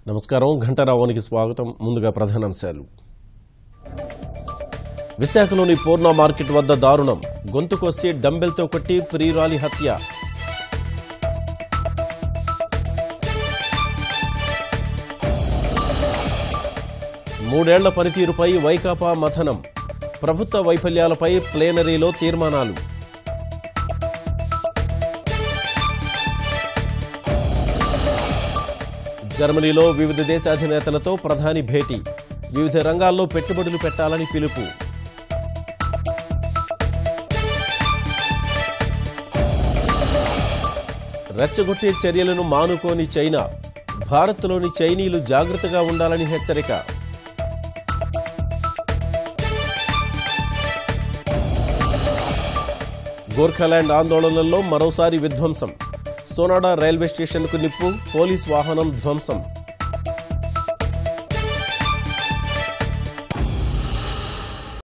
నమస్కారం ఘంటారావానికి స్వాగతం. ముందుగా ప్రధానాంశాలు. విశాఖలోని పూర్ణ మార్కెట్ వద్ద దారుణం, గొంతుకొస్తే డంబెల్తో కొట్టి ప్రియురాలి హత్య. మూడేళ్ల పనితీరుపై వైకాపా మథనం, ప్రభుత్వ వైఫల్యాలపై ప్లేనరీలో తీర్మానాలు. జర్మనీలో వివిధ దేశాధినేతలతో ప్రధాని భేటీ, వివిధ రంగాల్లో పెట్టుబడులు పెట్టాలని పిలుపు. రెచ్చగొట్టే చర్యలను మానుకోని చైనా, భారత్లోని చైనీయులు జాగ్రత్తగా ఉండాలని హెచ్చరిక. గోర్ఖాలాండ్ ఆందోళనల్లో మరోసారి విధ్వంసం, సోనాడా రైల్వే స్టేషన్కు నిప్పు, పోలీస్ వాహనం ధ్వంసం.